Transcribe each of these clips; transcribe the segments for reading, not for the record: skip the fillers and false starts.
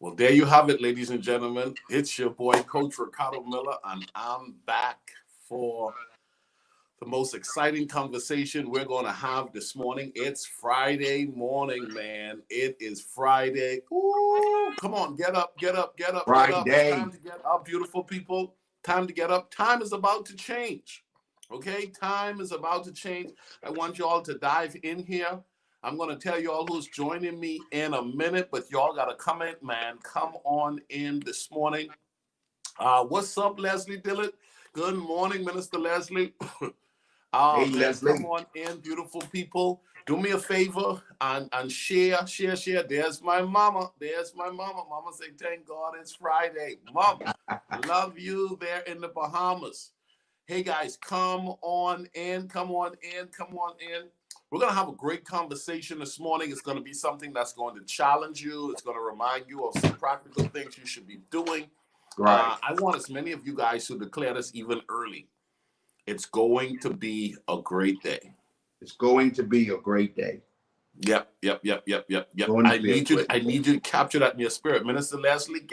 Well, there you have it, ladies and gentlemen. It's your boy, Coach Ricardo Miller, and I'm back for the most exciting conversation we're going to have this morning. It's Friday morning, man. It is Friday. Ooh, come on, get up, get up, get up, get up. It's Friday. time to get up, beautiful people. Time to get up. Time is about to change. Okay, time is about to change. I want you all to dive in here. I'm going to tell you all who's joining me in a minute, but y'all got to come in, man. Come on in this morning. What's up, Leslie Dillard? Good morning, Minister Leslie. Hey, Man, Leslie. come on in, beautiful people. Do me a favor and share. There's my mama. There's my mama. Mama say, thank God it's Friday. Mom, love you there in the Bahamas. Hey, guys, come on in, come on in, come on in. We're going to have a great conversation this morning. It's going to be something that's going to challenge you. It's going to remind you of some practical things you should be doing. Right. I want as many of you guys to declare this even early. It's going to be a great day. It's going to be a great day. Yep. I need you to capture that in your spirit. Minister Leslie,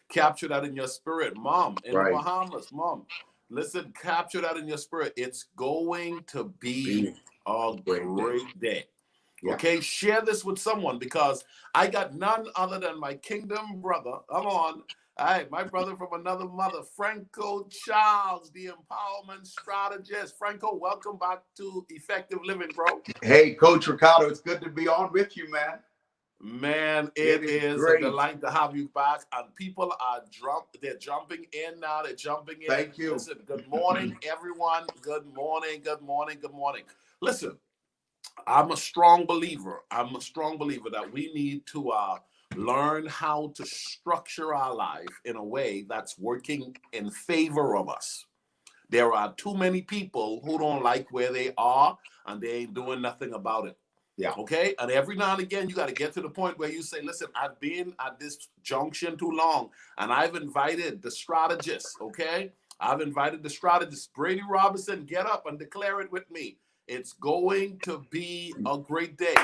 capture that in your spirit. Mom, in the Bahamas, Mom, listen, capture that in your spirit. It's going to be a great day. Yeah. Okay, share this with someone because I got none other than my kingdom brother. Come on. All right, my brother from another mother, Franco Charles, the empowerment strategist. Franco, welcome back to Effective Living, bro. Hey, Coach Ricardo, it's good to be on with you, man. Man, it is a delight to have you back. And people are they're jumping in now. They're jumping in. Thank you. Listen, good morning, everyone. Good morning, good morning, good morning. Listen, I'm a strong believer that we need to learn how to structure our life in a way that's working in favor of us. There are too many people who don't like where they are and they ain't doing nothing about it. Yeah. Okay. And every now and again, you got to get to the point where you say, listen, I've been at this junction too long and I've invited the strategist. Okay. I've invited the strategist, Brady Robinson, get up and declare it with me. It's going to be a great day.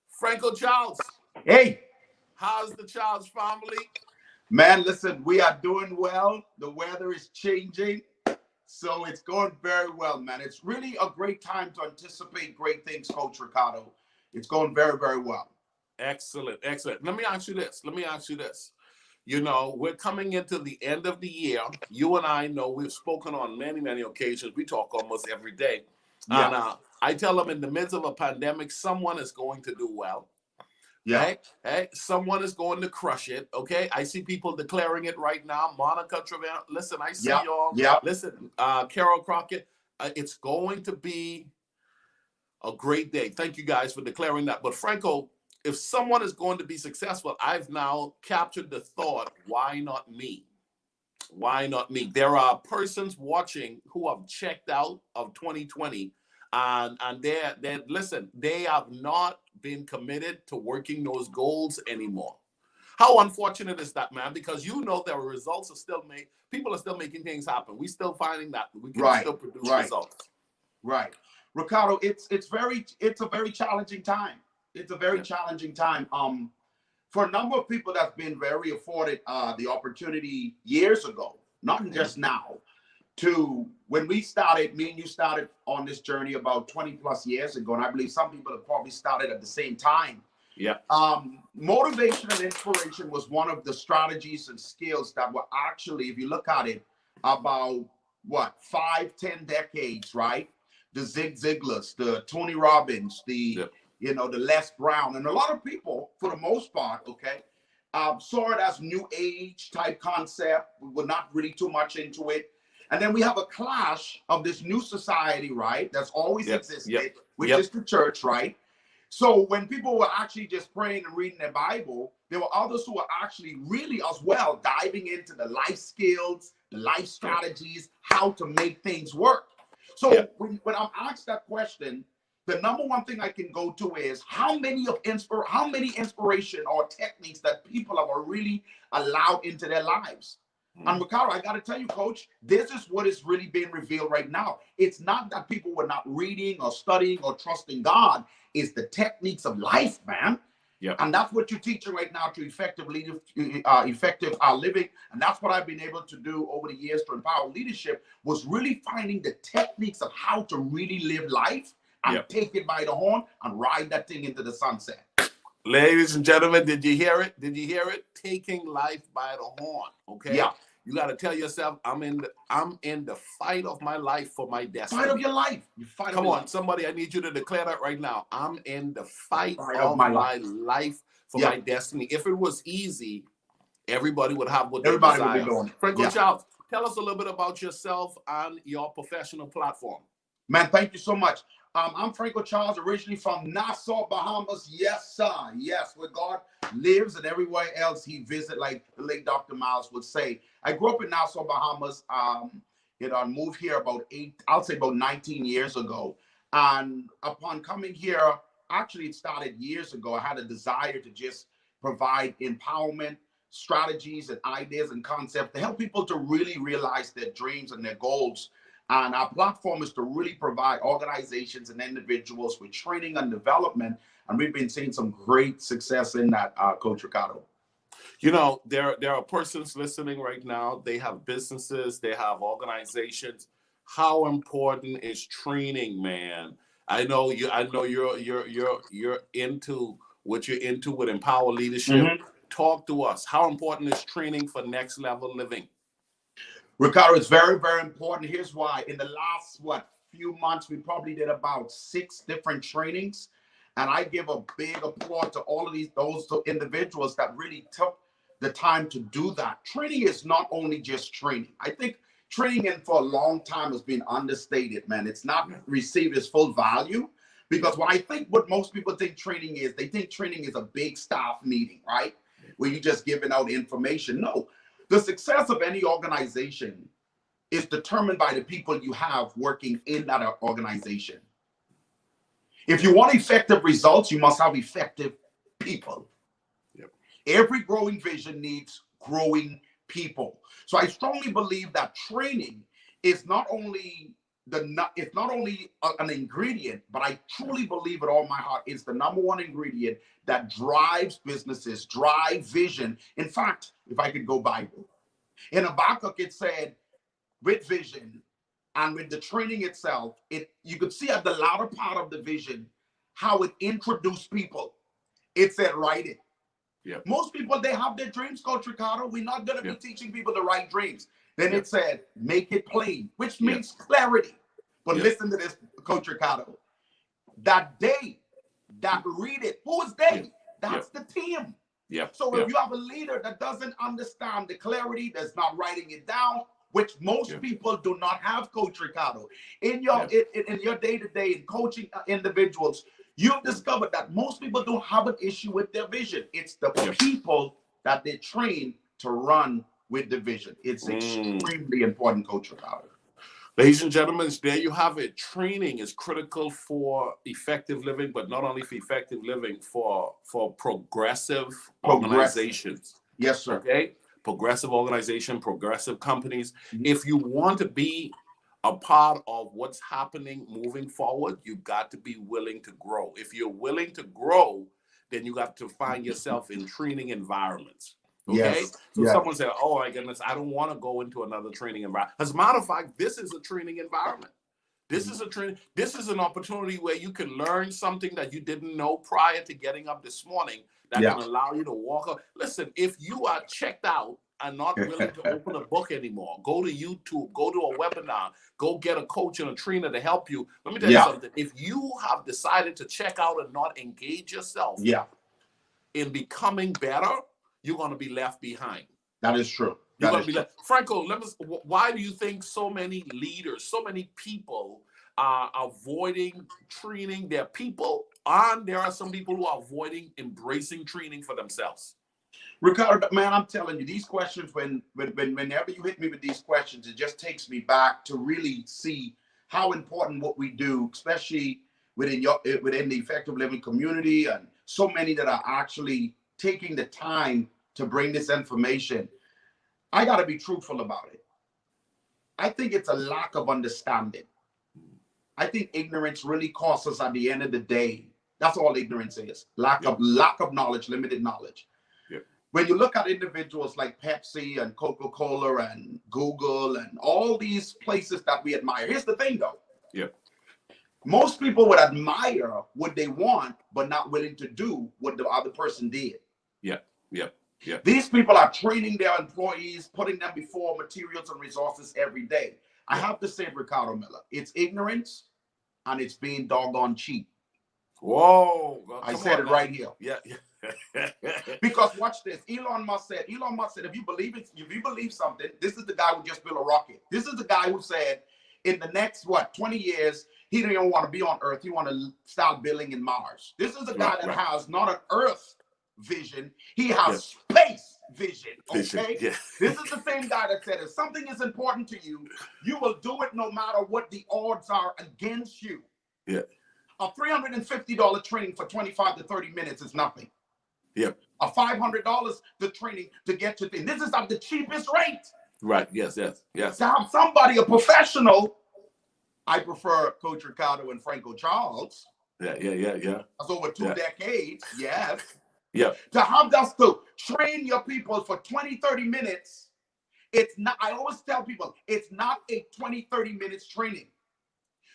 Franco Charles. Hey. How's the Charles family? Man, listen, we are doing well. The weather is changing. So it's going very well, man. It's really a great time to anticipate great things, Coach Ricardo. It's going very, very well. Excellent. Let me ask you this. You know, we're coming into the end of the year. You and I know we've spoken on many, many occasions. We talk almost every day. Yeah. And I tell them in the midst of a pandemic, someone is going to do well. Yeah. Hey, someone is going to crush it. Okay. I see people declaring it right now. Monica Trevino. Listen, I see y'all. Yeah. Listen, Carol Crockett. It's going to be a great day. Thank you guys for declaring that. But Franco, if someone is going to be successful, I've now captured the thought, why not me? Why not me? There are persons watching who have checked out of 2020 and they have not been committed to working those goals anymore. How unfortunate is that, man? Because you know their results are still made. People are still making things happen. We're still finding that we can still produce results. Right. Ricardo, it's a very challenging time. It's a very challenging time. For a number of people that's been very afforded the opportunity years ago, not just now, to when we started, me and you started on this journey about 20 plus years ago. And I believe some people have probably started at the same time. Yeah. Motivation and inspiration was one of the strategies and skills that were actually, if you look at it, about 5-10 decades, right? The Zig Ziglars, the Tony Robbins, the Les Brown, and a lot of people, for the most part, saw it as new age type concept. We were not really too much into it. And then we have a clash of this new society, right? That's always existed, which is the church, right? So when people were actually just praying and reading their Bible, there were others who were actually really as well diving into the life skills, the life strategies, how to make things work. So when I'm asked that question, the number one thing I can go to is how many inspiration or techniques that people have really allowed into their lives. And Ricardo, I got to tell you, Coach, this is what is really being revealed right now. It's not that people were not reading or studying or trusting God. It's the techniques of life, man. Yep. And that's what you're teaching right now to effective living. And that's what I've been able to do over the years to empower leadership, was really finding the techniques of how to really live life and take it by the horn and ride that thing into the sunset. Ladies and gentlemen, did you hear it? Did you hear it? Taking life by the horn. Okay. Yeah. You got to tell yourself, I'm in the fight of my life for my destiny. Fight of your life. You fight. Come on, somebody, I need you to declare that right now. I'm in the fight of my life for my destiny. If it was easy, everybody would have what they desire. Everybody would be doing it. Franco Charles, tell us a little bit about yourself and your professional platform. Man, thank you so much. I'm Franco Charles, originally from Nassau, Bahamas. Yes, sir. Yes, where God lives and everywhere else he visits, like the late Dr. Miles would say. I grew up in Nassau, Bahamas. I moved here about 19 years ago. And upon coming here, actually it started years ago. I had a desire to just provide empowerment, strategies and ideas and concepts to help people to really realize their dreams and their goals. And our platform is to really provide organizations and individuals with training and development. And we've been seeing some great success in that, Coach Ricardo. You know, there are persons listening right now. They have businesses, they have organizations. How important is training, man? I know you're into what you're into with Empower Leadership. Talk to us. How important is training for next level living? Ricardo, it's very, very important. Here's why. In the last, few months, we probably did about 6 different trainings. And I give a big applause to all of those individuals that really took the time to do that. Training is not only just training. I think training for a long time has been understated, man. It's not received its full value, because what most people think training is, they think training is a big staff meeting, right? Where you're just giving out information. No. The success of any organization is determined by the people you have working in that organization. If you want effective results, you must have effective people. Yep. Every growing vision needs growing people. So I strongly believe that training is not only an ingredient, but I truly believe with all my heart it's the #1 ingredient that drives businesses, drive vision. In fact, if I could go Bible, in Habakkuk it said, with vision and with the training itself, you could see at the latter part of the vision how it introduced people. It said, write it. Yeah. Most people, they have their dreams, Coach Ricardo. We're not going to be teaching people to write dreams. Then it said, make it plain, which means clarity. But listen to this, Coach Ricardo. That they that read it, who is they? That's the team. So if you have a leader that doesn't understand the clarity, that's not writing it down, which most people do not have, Coach Ricardo, in your day-to-day in coaching individuals, you've discovered that most people don't have an issue with their vision. It's the people that they train to run with the vision. It's extremely important, Coach Ricardo. Ladies and gentlemen, there you have it. Training is critical for effective living, but not only for effective living, for progressive organizations. Yes, sir. Okay? Progressive organization, progressive companies. If you want to be a part of what's happening moving forward, you've got to be willing to grow. If you're willing to grow, then you got to find yourself in training environments. Okay. So someone said, oh my goodness, I don't want to go into another training environment. As a matter of fact, this is a training environment. This is this is an opportunity where you can learn something that you didn't know prior to getting up this morning that can allow you to walk up. Listen, if you are checked out and not willing to open a book anymore, go to YouTube, go to a webinar, go get a coach and a trainer to help you. Let me tell you something. If you have decided to check out and not engage yourself in becoming better, you're going to be left behind. That is true. You're going to be left. Franco, why do you think so many leaders, so many people are avoiding training their people, and there are some people who are avoiding embracing training for themselves? Ricardo, man, I'm telling you, these questions, whenever you hit me with these questions, it just takes me back to really see how important what we do, especially within the effective living community, and so many that are actually taking the time to bring this information. I got to be truthful about it. I think it's a lack of understanding. I think ignorance really costs us at the end of the day That's all ignorance is. Lack of knowledge, limited knowledge. Yeah. When you look at individuals like Pepsi and Coca-Cola and Google and all these places that we admire, here's the thing though. Yeah. Most people would admire what they want, but not willing to do what the other person did. Yeah. Yeah. Yeah. These people are training their employees, putting them before materials and resources every day. I have to say, Ricardo Miller, it's ignorance and it's being doggone cheap. Whoa. Well, I said it right here. Yeah. Because watch this. Elon Musk said, if you believe something, this is the guy who just built a rocket. This is the guy who said in the next, 20 years, he don't even want to be on Earth. He want to start building in Mars. This is a guy that has not an Earth vision. He has space vision. Okay. Yeah. This is the same guy that said if something is important to you, you will do it no matter what the odds are against you. Yeah. A $350 training for 25 to 30 minutes is nothing. Yeah. A $500 the training to get to things. This is at the cheapest rate. Right. Yes. Yes. Yes. To have somebody, a professional. I prefer Coach Ricardo and Franco Charles. Yeah. That's over 2 decades. Yes. Yeah. To have just to train your people for 20, 30 minutes. It's not, I always tell people, it's not a 20, 30 minutes training.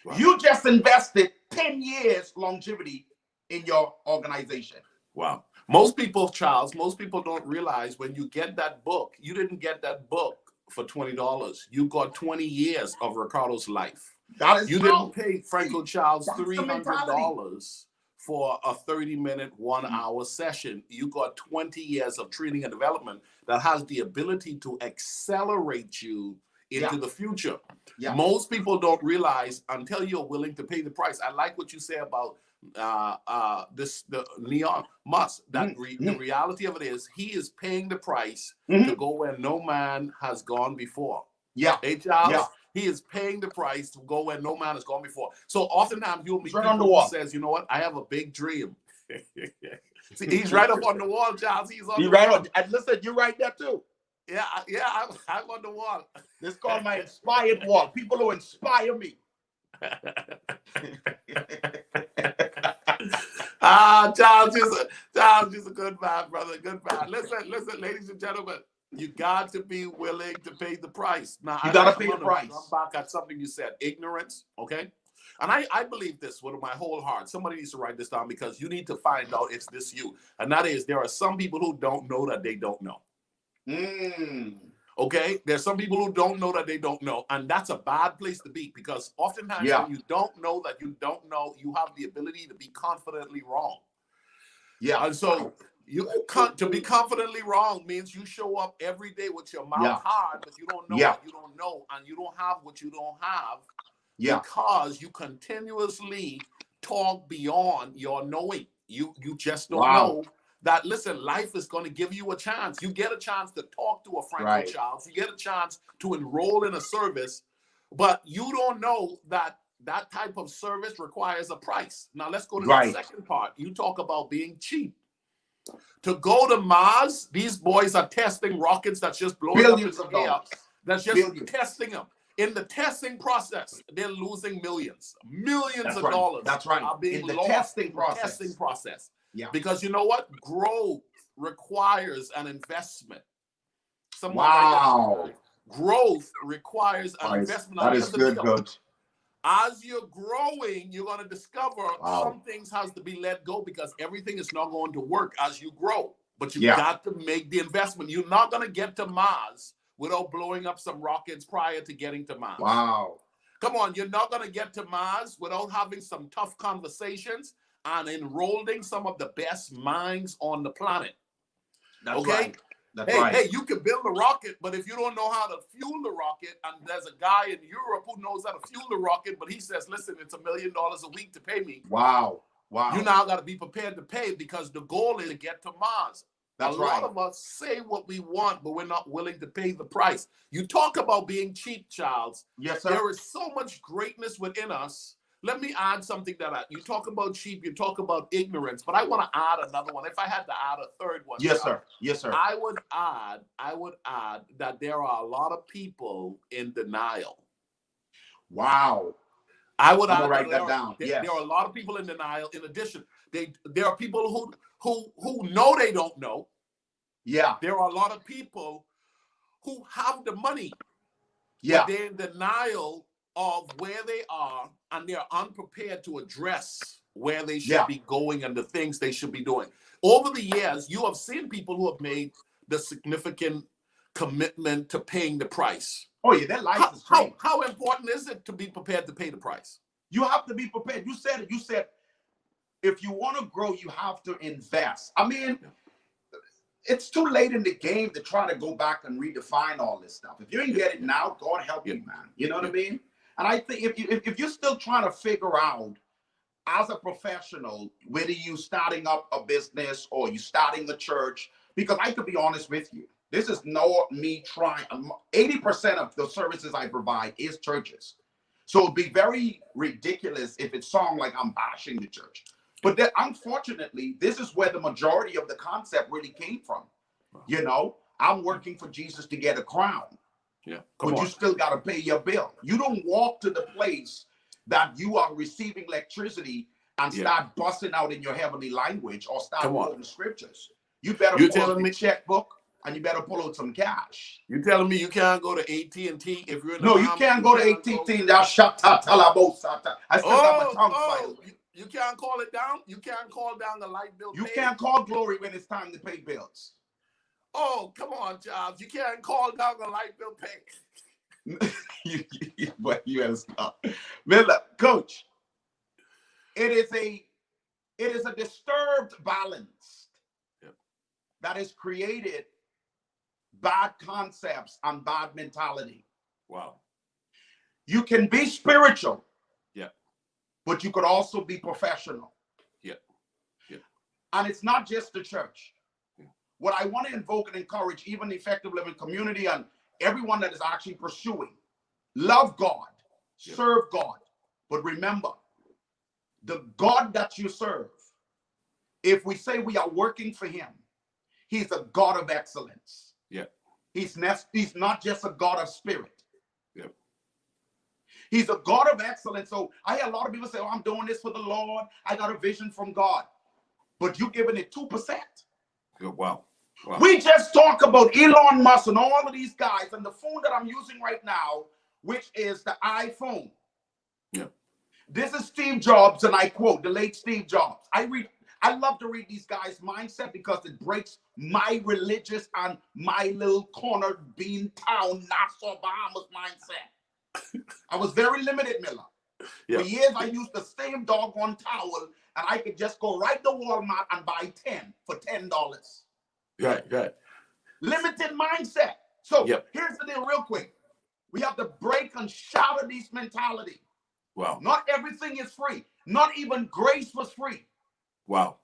Wow. You just invested 10 years longevity in your organization. Wow. Most people, Charles, don't realize when you get that book, you didn't get that book for $20. You got 20 years of Ricardo's life. That is you true. Didn't pay Franco Charles $300 for a 30-minute, 1-hour session. You got 20 years of training and development that has the ability to accelerate you into the future. Yeah. Most people don't realize until you're willing to pay the price. I like what you say about the Elon Musk. That the reality of it is he is paying the price to go where no man has gone before. Yeah. Hey, Charles. Yeah. He is paying the price to go where no man has gone before. So oftentimes you'll meet people who says, you know what, I have a big dream. See, he's right up on the wall, Charles. He's right on. And listen, you're right there too. Yeah, I'm on the wall. This is called my inspired wall. People who inspire me. Charles is a good man, brother. Good man. Listen, ladies and gentlemen. You got to be willing to pay the price. Now, you got to pay the price. I'm back at something you said, ignorance, okay? And I believe this with my whole heart. Somebody needs to write this down because you need to find out it's this you. And that is, there are some people who don't know that they don't know. Okay? There's some people who don't know that they don't know. And that's a bad place to be because oftentimes when you don't know that you don't know, you have the ability to be confidently wrong. Yeah. And so... to be confidently wrong means you show up every day with your mouth hard, but you don't know what you don't know, and you don't have what you don't have because you continuously talk beyond your knowing. You just don't know that, listen, life is going to give you a chance. You get a chance to talk to a Franco Charles. You get a chance to enroll in a service, but you don't know that that type of service requires a price. Now, let's go to the second part. You talk about being cheap. To go to Mars, these boys are testing rockets that's just blowing up in the air. That's just testing them. In the testing process, they're losing millions of dollars. That's right. Are being in the lost testing process. Yeah. Because you know what? Growth requires an investment. Growth requires an investment. That is good, Coach. As you're growing, you're going to discover some things has to be let go because everything is not going to work as you grow. But you got to make the investment. You're not going to get to Mars without blowing up some rockets prior to getting to Mars. Wow. Come on, you're not going to get to Mars without having some tough conversations and enrolling some of the best minds on the planet. That's right. Hey, you can build a rocket, but if you don't know how to fuel the rocket, and there's a guy in Europe who knows how to fuel the rocket, but he says, listen, it's $1 million a week to pay me. Wow. You now got to be prepared to pay because the goal is to get to Mars. A lot of us say what we want, but we're not willing to pay the price. You talk about being cheap, Charles. Yes, sir. There is so much greatness within us. Let me add something that you talk about cheap, you talk about ignorance, but I want to add another one. If I had to add a third one. Yes, sir. Yes, sir. I would add that there are a lot of people in denial. Wow. I would write that down. There are a lot of people in denial. In addition, There are people who know they don't know. Yeah. There are a lot of people who have the money, Yeah. but they're in denial of where they are, and they're unprepared to address where they should be going and the things they should be doing. Over the years, you have seen people who have made the significant commitment to paying the price. Oh yeah, that life is changed. How important is it to be prepared to pay the price? You have to be prepared. You said it. You said if you want to grow, you have to invest. I mean, it's too late in the game to try to go back and redefine all this stuff. If you ain't get it now, God help you, man. You know what I mean? And I think if you're still trying to figure out as a professional, whether you starting up a business or you starting a church, because I could be honest with you, this is not me trying. 80% of the services I provide is churches. So it'd be very ridiculous if it sounds like I'm bashing the church. But that, unfortunately, this is where the majority of the concept really came from. You know, I'm working for Jesus to get a crown. Yeah, but you still got to pay your bill. You don't walk to the place that you are receiving electricity and start busting out in your heavenly language or start quoting scriptures. You better pull out a checkbook and you better pull out some cash. You telling me you can't go to AT&T if you're in the No, you can't go to AT&T. I still got my tongue fighting. You can't call it down? You can't call down the light bill? You can't call Glory when it's time to pay bills. Oh, come on, Charles. You can't call down the light bill pay. you have stop. Miller, Coach, it is a disturbed balance that is created bad concepts and bad mentality. Wow. You can be spiritual, but you could also be professional. And it's not just the church. What I want to invoke and encourage even the Effective Living community and everyone that is actually pursuing, love God, serve God. But remember, the God that you serve, if we say we are working for him, he's a God of excellence. He's not just a God of spirit. He's a God of excellence. So I hear a lot of people say, oh, I'm doing this for the Lord. I got a vision from God. But you're giving it 2%. Wow. We just talk about Elon Musk and all of these guys and the phone that I'm using right now, which is the iPhone. This is Steve Jobs, and I quote the late Steve Jobs. I love to read these guys' mindset because it breaks my religious and my little corner bean town, Nassau, Bahamas mindset. I was very limited, Miller. For years, I used the same doggone towel, and I could just go right to Walmart and buy 10 for $10. Right. Limited mindset. So here's the deal real quick. We have to break and shatter these mentality. Wow. Not everything is free. Not even grace was free. Wow.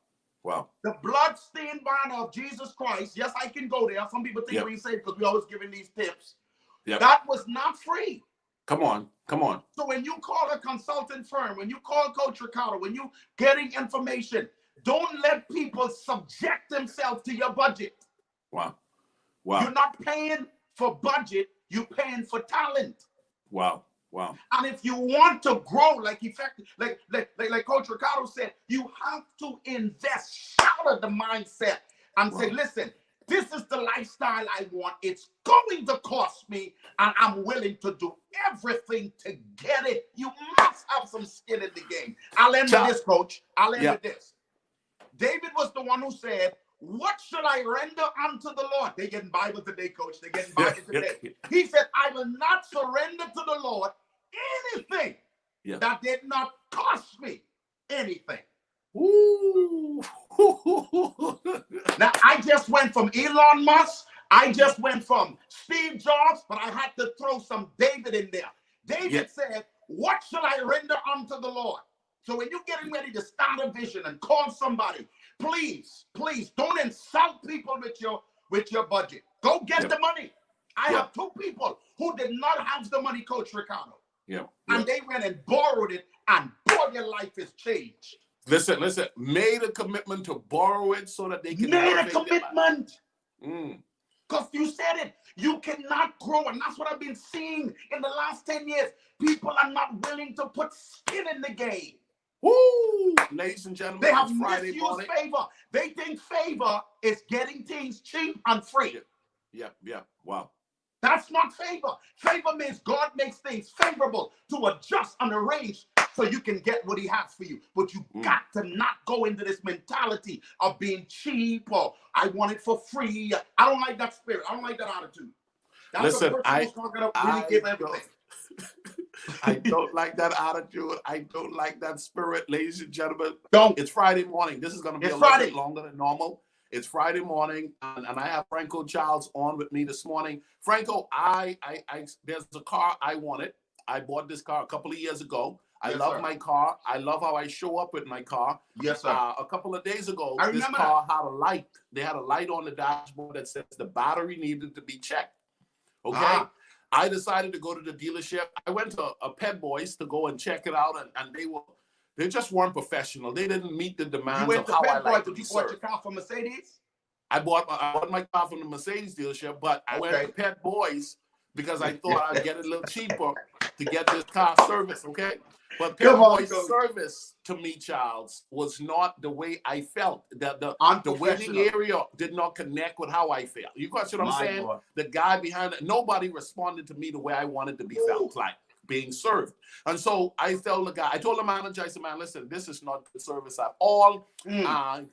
The blood-stained banner of Jesus Christ. Yes, I can go there. Some people think we say because we always giving these tips. That was not free. Come on. So when you call a consultant firm, when you call Coach Ricardo, when you getting information, don't let people subject themselves to your budget. Wow. You're not paying for budget, you're paying for talent. Wow. And if you want to grow, like Coach Ricardo said, you have to invest, shatter the mindset, and say, listen, this is the lifestyle I want. It's going to cost me, and I'm willing to do everything to get it. You must have some skin in the game. I'll end with this, Coach. I'll end with this. David was the one who said, what should I render unto the Lord? They're getting Bible today, Coach. They're getting Bible today. He said, I will not surrender to the Lord anything that did not cost me anything. Ooh. Now, I just went from Elon Musk. I just went from Steve Jobs, but I had to throw some David in there. David said, what shall I render unto the Lord? So when you're getting ready to start a vision and call somebody, please don't insult people with your budget. Go get the money. I have two people who did not have the money, Coach Ricardo. And they went and borrowed it, and boy, their life has changed. Listen, made a commitment to borrow it so that they can made a commitment. Because you said it, you cannot grow. And that's what I've been seeing in the last 10 years. People are not willing to put skin in the game. Woo! Ladies and gentlemen, They have it's Friday misused morning. favor. They think favor is getting things cheap and free. Yeah. Wow. That's not favor. Favor means God makes things favorable to adjust and arrange so you can get what he has for you. But you got to not go into this mentality of being cheap or I want it for free. I don't like that spirit. I don't like that attitude. That's Listen, a person who's not going to really give everything. I don't like that attitude. I don't like that spirit, ladies and gentlemen. Don't. It's Friday morning. This is going to be a little bit longer than normal. It's Friday morning, and I have Franco Charles on with me this morning. Franco, there's a car I wanted. I bought this car a couple of years ago. I love my car. I love how I show up with my car. Yes, sir. A couple of days ago, this car had a light. They had a light on the dashboard that says the battery needed to be checked. Okay. I decided to go to the dealership. I went to a Pet Boys to go and check it out, and they just weren't professional. They didn't meet the demands of how I like to be served. You bought your car from Mercedes? I bought my car from the Mercedes dealership, but I went to Pet Boys because I thought I'd get it a little cheaper to get this car serviced, okay? But Pet Boys service to me, Charles, was not the way I felt. The waiting area did not connect with how I felt. You got what I'm saying? Lord. The guy behind it, nobody responded to me the way I wanted to be felt like being served. And so I told the manager, I said, man, listen, this is not good service at all.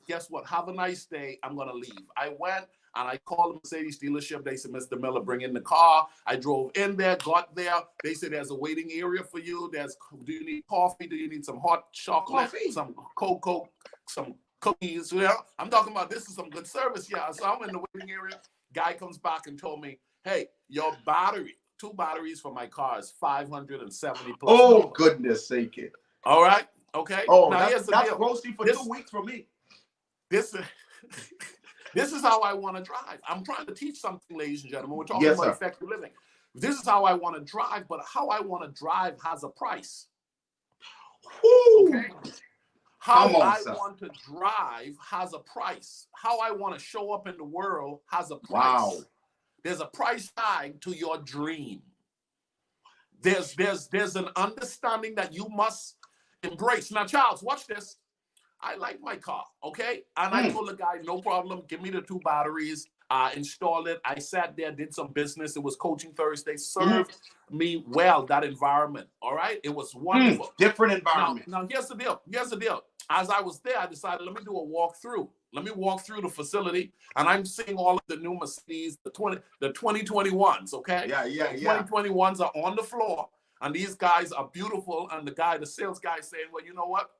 Guess what? Have a nice day. I'm going to leave. I went and I called the Mercedes dealership. They said, Mr. Miller, bring in the car. I drove in there, got there. They said, there's a waiting area for you. Do you need coffee? Do you need some hot chocolate? Some cocoa, some cookies? Yeah. I'm talking about this is some good service. Yeah. So I'm in the waiting area. Guy comes back and told me, hey, your battery, 2 batteries for my car is $570 plus. Oh, goodness sake. All right. Okay. Oh, now, that's roasting for 2 weeks for me. This is how I want to drive. I'm trying to teach something, ladies and gentlemen. We're talking about effective living. This is how I want to drive, but how I want to drive has a price. Okay? How I want to drive has a price. How I want to show up in the world has a price. Wow. There's a price tag to your dream. There's an understanding that you must embrace. Now, Charles, watch this. I like my car, okay? And I told the guy, no problem, give me the 2 batteries, install it. I sat there, did some business. It was Coaching Thursday, served me well, that environment, all right? It was wonderful. Different environment. Now, here's the deal. As I was there, I decided, let me do a walkthrough. Let me walk through the facility, and I'm seeing all of the new Mercedes, the 2021s, okay? Yeah. The 2021s are on the floor, and these guys are beautiful, and the sales guy is saying, well, you know what?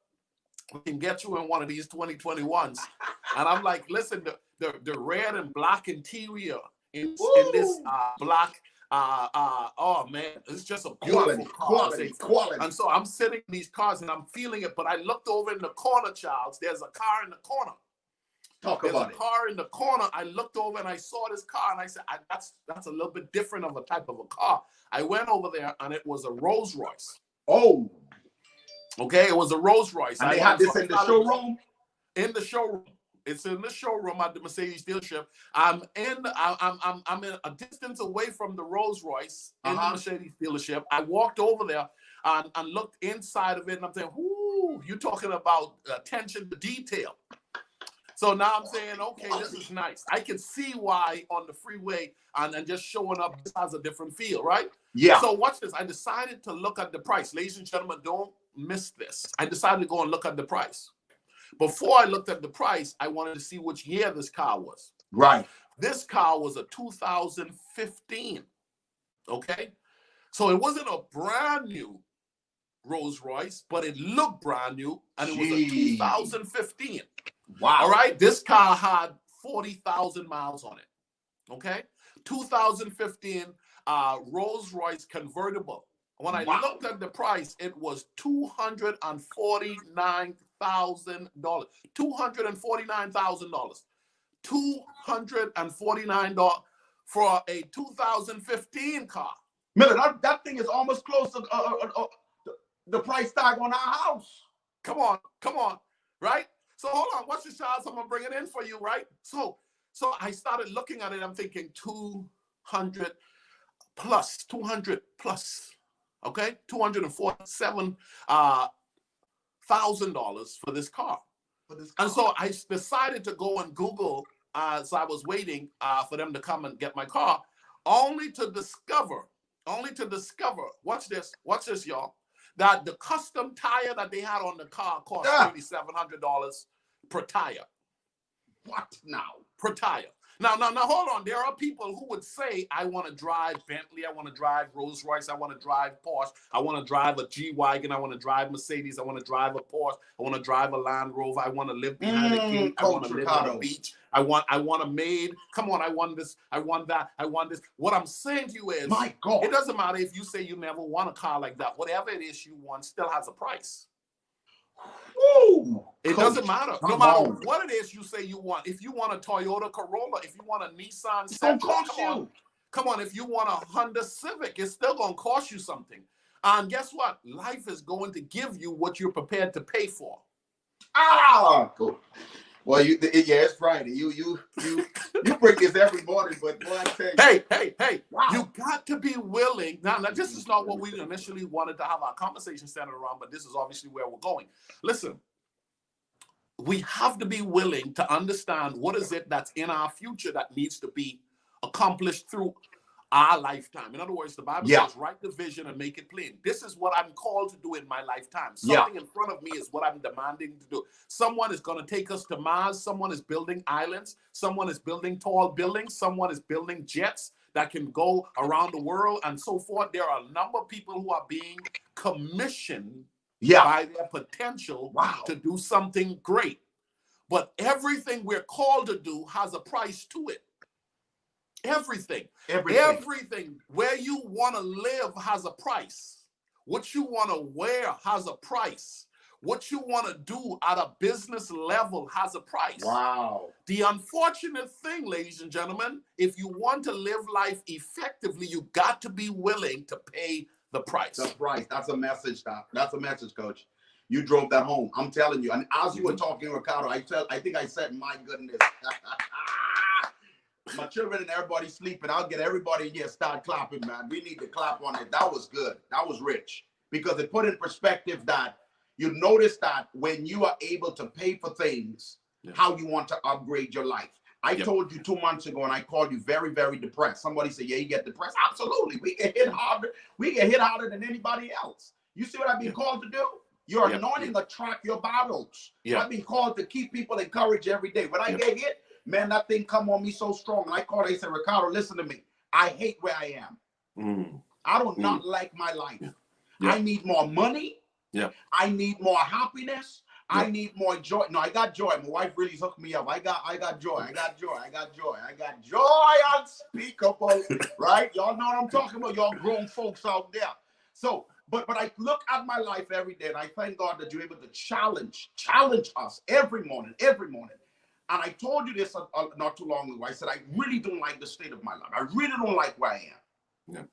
We can get you in one of these 2021s. And I'm like, listen, the red and black interior in this black, oh man, it's just a beautiful car. Quality. And so I'm sitting in these cars and I'm feeling it, but I looked over in the corner, Charles. There's a car in the corner. There's a car in the corner. I looked over and I saw this car and I said, that's a little bit different of a type of a car. I went over there and it was a Rolls Royce. Oh. Okay, it was a Rolls Royce. And they had this in the showroom? In the showroom. It's in the showroom at the Mercedes dealership. I'm in a distance away from the Rolls Royce in the Mercedes dealership. I walked over there and looked inside of it, and I'm saying, "Ooh, you're talking about attention to detail." So now I'm saying, okay, this is nice. I can see why on the freeway and just showing up, this has a different feel, right? Yeah. So watch this. I decided to look at the price. Ladies and gentlemen, don't miss this. I decided to go and look at the price. Before I looked at the price, I wanted to see which year this car was. Right. This car was a 2015. Okay. So it wasn't a brand new Rolls Royce, but it looked brand new, and it was a 2015. Wow. All right. This car had 40,000 miles on it. Okay. 2015 Rolls Royce convertible. When I looked at the price, it was $249,000. $249,000. $249 for a 2015 car. Miller, that thing is almost close to the price tag on our house. Come on, right? So hold on, watch this, Charles. I'm gonna bring it in for you, right? So I started looking at it. I'm thinking 200 plus. Okay, 247 $1,000 for this car. And so I decided to go and Google. So I was waiting for them to come and get my car, only to discover, watch this, y'all, that the custom tire that they had on the car cost $3,700 per tire. What now? Per tire. Now, hold on. There are people who would say, I want to drive Bentley. I want to drive Rolls Royce. I want to drive Porsche. I want to drive a G-Wagon. I want to drive Mercedes. I want to drive a Porsche. I want to drive a Land Rover. I want to live behind a gate. I want to live on the beach. I want a maid. Come on, I want this. I want that. I want this. What I'm saying to you is, my God, it doesn't matter if you say you never want a car like that. Whatever it is you want still has a price. Woo. It doesn't matter. No matter what it is you say you want. If you want a Toyota Corolla, if you want a Nissan Sentra, come on. If you want a Honda Civic, it's still going to cost you something. And guess what? Life is going to give you what you're prepared to pay for. Cool. Well, it's Friday. You break this every morning, but boy, I tell you. Hey! Wow. You got to be willing. Now, this is not what we initially wanted to have our conversation centered around, but this is obviously where we're going. Listen, we have to be willing to understand what is it that's in our future that needs to be accomplished through our lifetime. In other words, the Bible says, write the vision and make it plain. This is what I'm called to do in my lifetime. Something in front of me is what I'm demanding to do. Someone is going to take us to Mars. Someone is building islands. Someone is building tall buildings. Someone is building jets that can go around the world and so forth. There are a number of people who are being commissioned by their potential to do something great. But everything we're called to do has a price to it. Everything. Where you want to live has a price. What you want to wear has a price. What you want to do at a business level has a price. Wow. The unfortunate thing, ladies and gentlemen, if you want to live life effectively, you got to be willing to pay the price. The price. That's a message, Doc. That's a message, Coach. You drove that home. I'm telling you. And as you were talking, Ricardo, I think I said, my goodness. My children and everybody sleeping. I'll get everybody in here start clapping, man. We need to clap on it. That was good. That was rich. Because it put in perspective that you notice that when you are able to pay for things, how you want to upgrade your life. I told you 2 months ago, and I called you very, very depressed. Somebody said, yeah, you get depressed. Absolutely. We get hit harder. We get hit harder than anybody else. You see what I've been called to do? Your anointing attract your battles. I've been called to keep people encouraged every day. When I get hit, man, that thing come on me so strong. And I called, I said, Ricardo, listen to me. I hate where I am. I do not like my life. I need more money. I need more happiness. I need more joy. No, I got joy. My wife really hooked me up. I got joy. I got joy. I got joy unspeakable. Right? Y'all know what I'm talking about. Y'all grown folks out there. So, but I look at my life every day, and I thank God that you're able to challenge us every morning. And I told you this not too long ago. I said, I really don't like the state of my life. I really don't like where I am.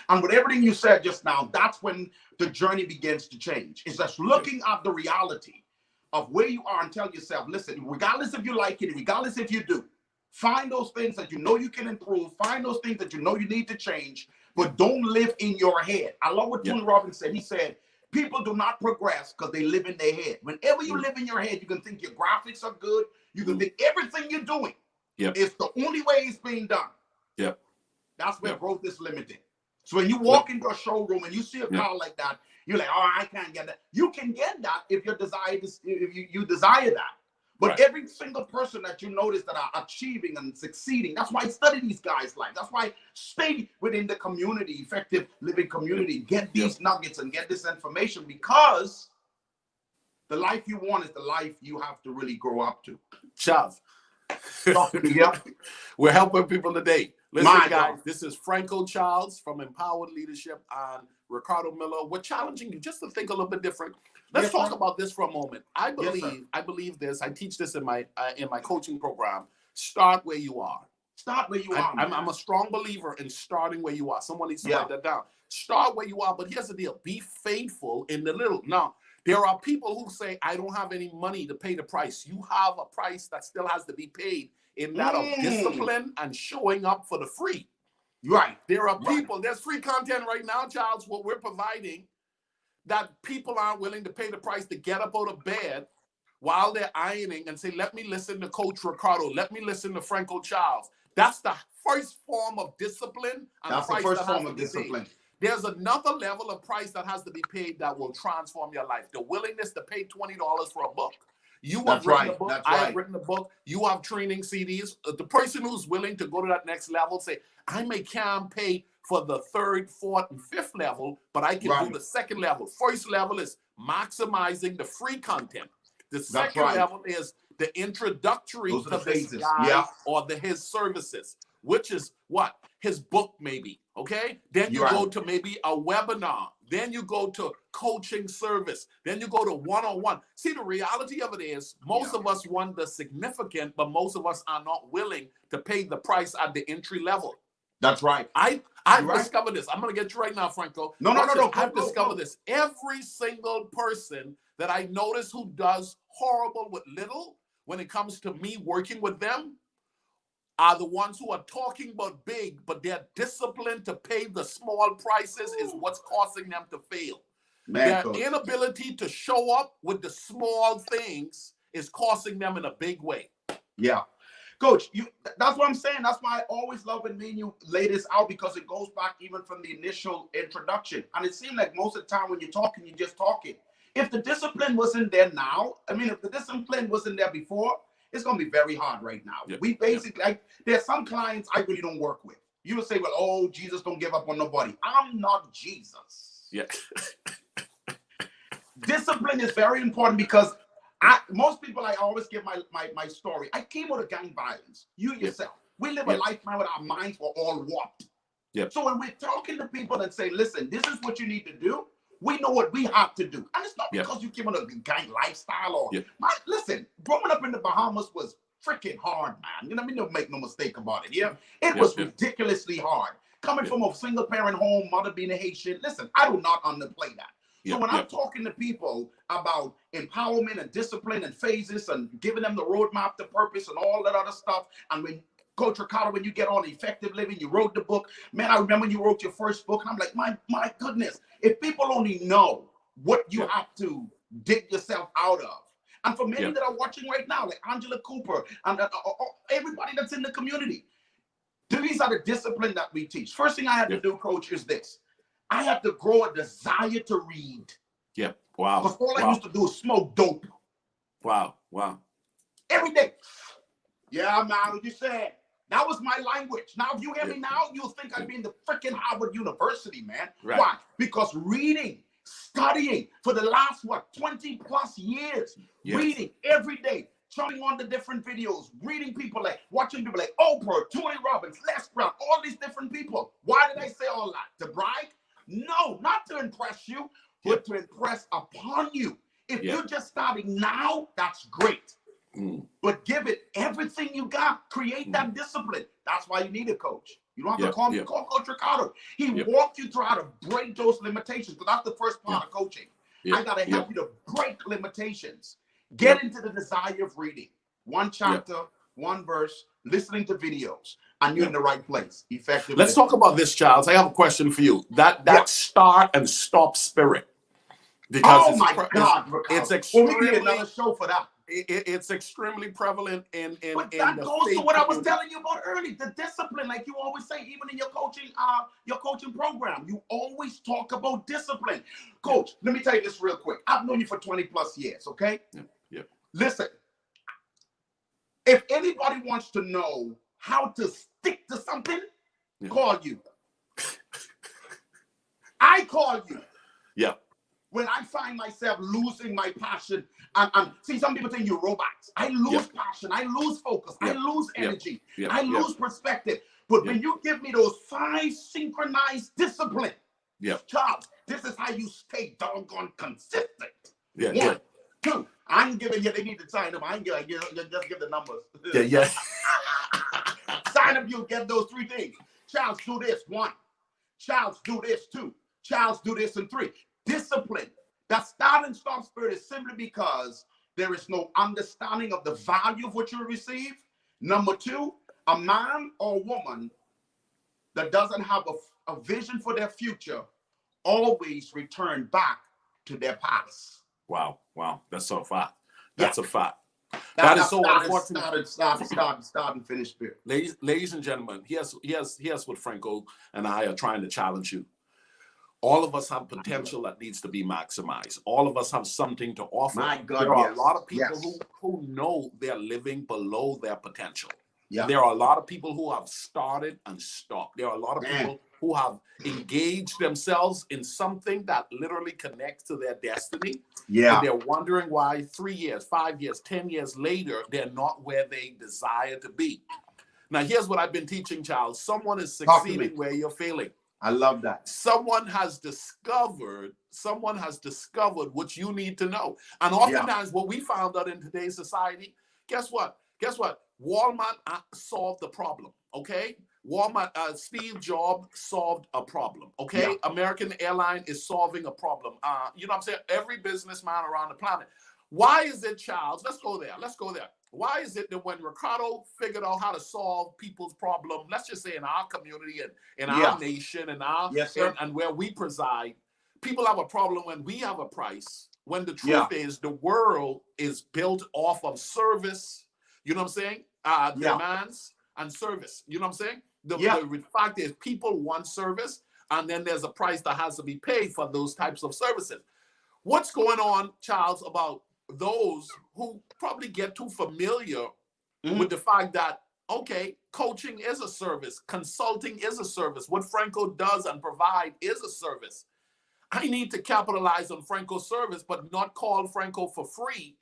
And with everything you said just now, that's when the journey begins to change. It's just looking at the reality of where you are and tell yourself, listen, regardless if you like it, regardless if you do, find those things that you know you can improve, find those things that you know you need to change, but don't live in your head. I love what Tony Robbins said. He said, people do not progress because they live in their head. Whenever you live in your head, you can think your graphics are good. You can think everything you're doing is the only way it's being done. That's where growth is limited. So when you walk into a showroom and you see a car like that, you're like, oh, I can't get that. You can get that if you desire that. But every single person that you notice that are achieving and succeeding, that's why I study these guys' life. That's why I stay within the community, effective living community, get these nuggets and get this information, because the life you want is the life you have to really grow up to. Charles, we're helping people today. Listen, guys, this is Franco Charles from Empowered Leadership and Ricardo Miller. We're challenging you just to think a little bit different. Let's talk about this for a moment. I believe this. I teach this in my coaching program. Start where you are. Start where you are. I'm a strong believer in starting where you are. Someone needs to write that down. Start where you are, but here's the deal. Be faithful in the little. Now, there are people who say, I don't have any money to pay the price. You have a price that still has to be paid, in that of discipline and showing up for the free. There are people, there's free content right now, Charles, what we're providing. that people aren't willing to pay the price to get up out of bed while they're ironing and say, let me listen to Coach Ricardo, let me listen to Franco Charles. That's the first form of discipline. And That's the first form of discipline. There's another level of price that has to be paid that will transform your life. The willingness to pay $20 for a book. You have written a book. I have written a book. You have training CDs. The person who's willing to go to that next level say, I can't pay for the 3rd, 4th, and 5th level, but I can do the 2nd level. First level is maximizing the free content. The second level is the introductory to this guy or his services, which is what? His book, maybe. Okay? Then you go to maybe a webinar. Then you go to coaching service. Then you go to one-on-one. See, the reality of it is most of us want the significant, but most of us are not willing to pay the price at the entry level. That's right. I've discovered this. I'm going to get you right now, Franco. No. I've discovered this. Every single person that I notice who does horrible with little when it comes to me working with them are the ones who are talking about big, but their discipline to pay the small prices is what's causing them to fail. Their inability to show up with the small things is costing them in a big way. Yeah. Coach, that's what I'm saying. That's why I always love when me and you lay this out, because it goes back even from the initial introduction. And it seems like most of the time when you're talking, you're just talking. If the discipline wasn't there now, if the discipline wasn't there before, it's going to be very hard right now. We basically, there's some clients I really don't work with. You will say, well, oh, Jesus don't give up on nobody. I'm not Jesus. Yeah. Discipline is very important, because most people, I always give my story. I came out of gang violence. You yourself. We live a life now with our minds were all warped. So when we're talking to people and say, listen, this is what you need to do, we know what we have to do. And it's not because you came on a gang lifestyle or listen, growing up in the Bahamas was freaking hard, man. You know what I mean? Don't make no mistake about it. It was ridiculously hard. Coming from a single parent home, mother being a Haitian. Listen, I do not underplay that. So when I'm talking to people about empowerment and discipline and phases and giving them the roadmap to purpose and all that other stuff, and when Coach Ricardo, when you get on Effective Living, you wrote the book. Man, I remember when you wrote your first book, and I'm like, my goodness, if people only know what you have to dig yourself out of. And for many that are watching right now, like Angela Cooper and everybody that's in the community, these are the discipline that we teach. First thing I had to do, Coach, is this. I had to grow a desire to read. Wow. Because all I used to do is smoke dope. Wow. Every day. Yeah, man, what you said. That was my language. Now, if you hear me now, you'll think I'd be in the freaking Harvard University, man. Why? Because reading, studying for the last, 20 plus years, reading every day, turning on the different videos, reading people watching people like Oprah, Tony Robbins, Les Brown, all these different people. Why did I say all that? To brag? No, not to impress you, but to impress upon you. If you're just starting now, that's great. But give it everything you got. Create that discipline. That's why you need a coach. You don't have to call me, call Coach Ricardo. He walked you through how to break those limitations. Because that's the first part of coaching. I got to help you to break limitations. Get into the desire of reading. One chapter, one verse, listening to videos, and you're in the right place. Effective. Let's talk about this, Charles. I have a question for you. That start and stop spirit. Because God, it's extremely, we need another show for that. It's extremely prevalent in but that goes to what I was telling you about earlier. The discipline, like you always say, even in your coaching program, you always talk about discipline. Coach, let me tell you this real quick. I've known you for 20 plus years, okay? Listen, if anybody wants to know how to stick to something, call you. I call you. When I find myself losing my passion, and see, some people think you're robots. I lose passion. I lose focus. I lose energy. I lose perspective. But when you give me those 5 synchronized discipline, Charles, this is how you stay doggone consistent. 1, 2. I'm giving you, they need to sign up. I ain't giving you, just give the numbers. Sign up, you get those 3 things. Charles, do this. 1. Charles, do this. 2. Charles, do this. And 3. Discipline. That start and stop spirit is simply because there is no understanding of the value of what you receive. Number 2, a man or woman that doesn't have a vision for their future always return back to their past. Wow. That's so fact. Yeah. That's a fact. That is so unfortunate. Start and finish spirit. Ladies and gentlemen, here's what Franco and I are trying to challenge you. All of us have potential that needs to be maximized. All of us have something to offer. My God, there are yes. a lot of people Yes. who know they're living below their potential. Yeah. There are a lot of people who have started and stopped. There are a lot of Man. people who have engaged themselves in something that literally connects to their destiny. Yeah. And they're wondering why 3 years, 5 years, 10 years later, they're not where they desire to be. Now, here's what I've been teaching, Charles. Someone is succeeding where you're failing. I love that. Someone has discovered what you need to know. And oftentimes what we found out in today's society, guess what? Walmart solved the problem, okay? Steve Jobs solved a problem, okay? Yeah. American Airline is solving a problem. You know what I'm saying? Every businessman around the planet. Why is it, Charles? Let's go there. Why is it that when Ricardo figured out how to solve people's problem, let's just say in our community and in our nation and and where we preside, people have a problem when we have a price, when the truth is the world is built off of service, you know what I'm saying? Demands and service, you know what I'm saying? The fact is people want service, and then there's a price that has to be paid for those types of services. What's going on, Charles, about those who probably get too familiar with the fact that, okay, coaching is a service, consulting is a service, what Franco does and provide is a service. I need to capitalize on Franco's service, but not call Franco for free,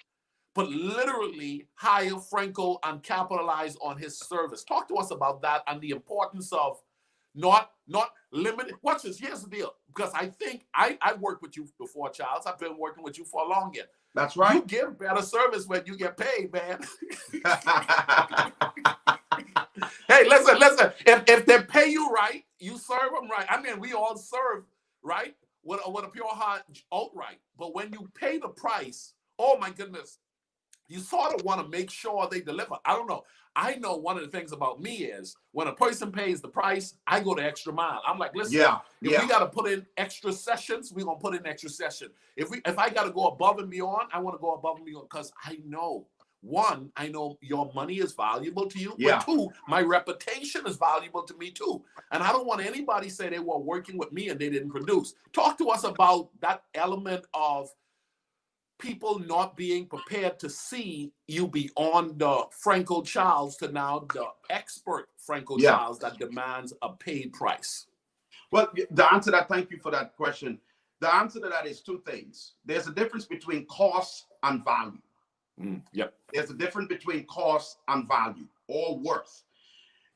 but literally hire Franco and capitalize on his service. Talk to us about that and the importance of not limited. Watch this. Here's the deal. Because I think I've worked with you before, Charles. I've been working with you for a long time. That's right. You give better service when you get paid, man. Hey, listen. If they pay you right, you serve them right. I mean, we all serve right with a pure heart outright. But when you pay the price, oh my goodness, you sort of want to make sure they deliver. I don't know. I know one of the things about me is when a person pays the price, I go the extra mile. I'm like, listen, if we got to put in extra sessions, we're going to put in extra session. If I got to go above and beyond, I want to go above and beyond because I know, one, I know your money is valuable to you. But two, my reputation is valuable to me too. And I don't want anybody say they were working with me and they didn't produce. Talk to us about that element of people not being prepared to see you beyond the Franco Charles to now the expert Franco Charles that demands a paid price. Well, the answer to that, thank you for that question. The answer to that is two things. There's a difference between cost and value. There's a difference between cost and value or worth.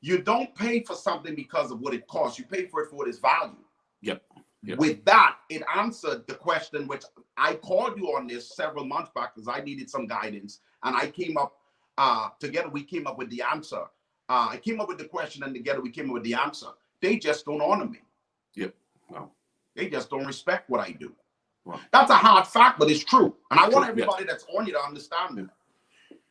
You don't pay for something because of what it costs. You pay for it for what its value. With that, it answered the question, which I called you on this several months back because I needed some guidance. And I came up, together we came up with the answer. I came up with the question and together we came up with the answer. They just don't honor me. They just don't respect what I do. That's a hard fact, but it's true. And I want everybody that's on you to understand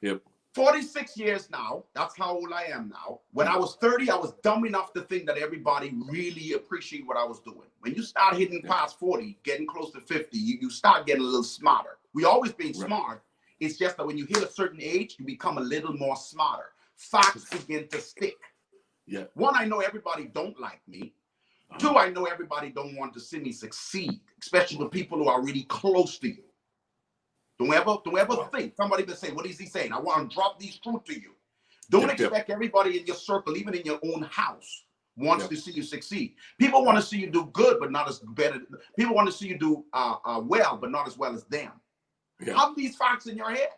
that. 46 years now, that's how old I am now. When I was 30, I was dumb enough to think that everybody really appreciated what I was doing. When you start hitting past 40, getting close to 50, you start getting a little smarter. We always been smart. It's just that when you hit a certain age, you become a little more smarter. Facts begin to stick. One, I know everybody don't like me. Two, I know everybody don't want to see me succeed, especially the people who are really close to you. Don't ever think. Somebody will say, what is he saying? I want to drop these truth to you. Don't expect everybody in your circle, even in your own house, wants to see you succeed. People want to see you do good, but not as better. People want to see you do well, but not as well as them. Have these facts in your head.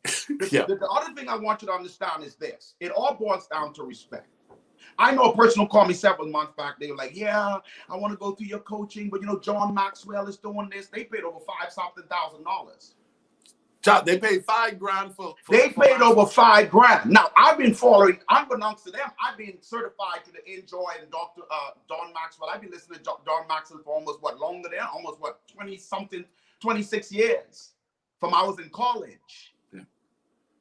The other thing I want you to understand is this. It all boils down to respect. I know a person who called me several months back. They were like, yeah, I want to go through your coaching, but you know, John Maxwell is doing this. They paid over $5,000. They paid $5,000 for they paid over $5,000. Now I've been following, unbeknownst to them, I've been certified to the Enjoy and Dr. Don Maxwell. I've been listening to Don Maxwell for almost 26 years from I was in college.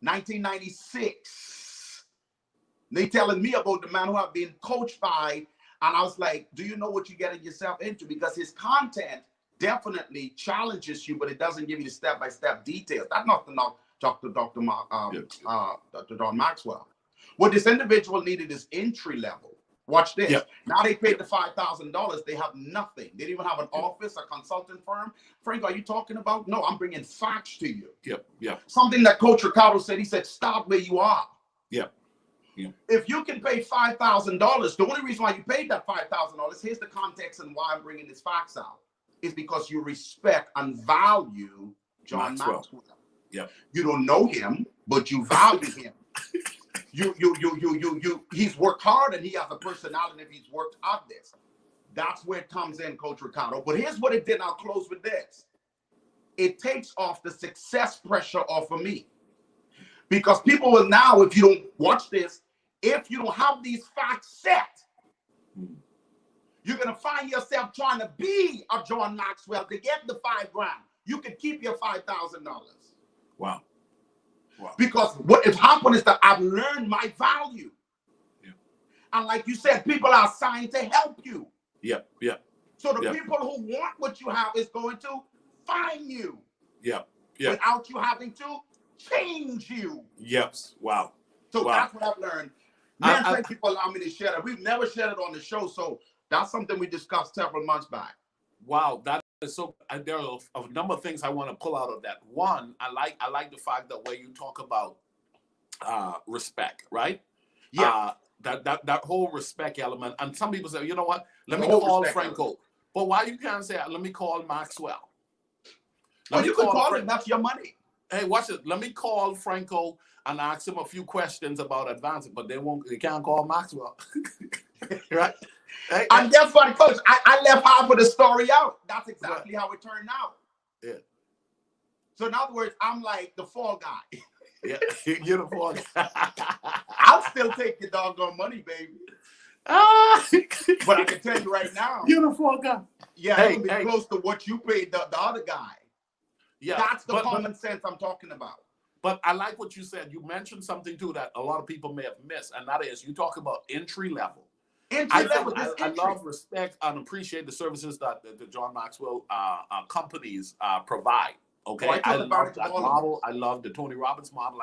1996. They telling me about the man who I've been coached by, and I was like, do you know what you're getting yourself into? Because his content definitely challenges you, but it doesn't give you the step-by-step details. That's not the Dr. Dr. Don Maxwell. What this individual needed is entry level. Watch this. Yep. Now they paid the $5,000. They have nothing. They didn't even have an office, a consulting firm. Frank, are you talking about? No, I'm bringing facts to you. Yep. Something that Coach Ricardo said. He said, start where you are. Yep. If you can pay $5,000, the only reason why you paid that $5,000, here's the context and why I'm bringing this facts out, is because you respect and value John Maxwell. Yep. You don't know him, but you value him. He's worked hard and he has a personality if he's worked out this. That's where it comes in, Coach Ricardo. But here's what it did. I'll close with this. It takes off the success pressure off of me. Because people will now, if you don't watch this, if you don't have these facts set, you're going to find yourself trying to be a John Maxwell to get the $5,000. You can keep your $5,000. Wow. Because what has happened is that I've learned my value. Yeah. And like you said, people are assigned to help you. Yeah. So the people who want what you have is going to find you. Yeah. Without you having to change you. Yes. Wow. So that's what I've learned. Man, thank you for allowing me to share that. We've never shared it on the show, so that's something we discussed several months back. Wow, that is so. There are a number of things I want to pull out of that. One, I like the fact that where you talk about respect, right? Yeah. That whole respect element. And some people say, you know what? Let me call Franco. Element. But why you can't say, let me call Maxwell? You can call him. That's your money. Hey, watch it. Let me call Franco and ask him a few questions about advancing, but they can't call Maxwell. Right? Hey, and guess what, Coach? I left half of the story out. That's exactly how it turned out. Yeah. So in other words, I'm like the fall guy. Yeah, you're the fall guy. I'll still take your doggone money, baby. But I can tell you right now, you're the fall guy. Yeah, it'll be close to what you paid the other guy. Yeah, that's the common sense I'm talking about. But I like what you said. You mentioned something too that a lot of people may have missed, and that is you talk about entry level. I love, respect, and appreciate the services that the John Maxwell companies provide. Okay, I love that model. I love the Tony Robbins model.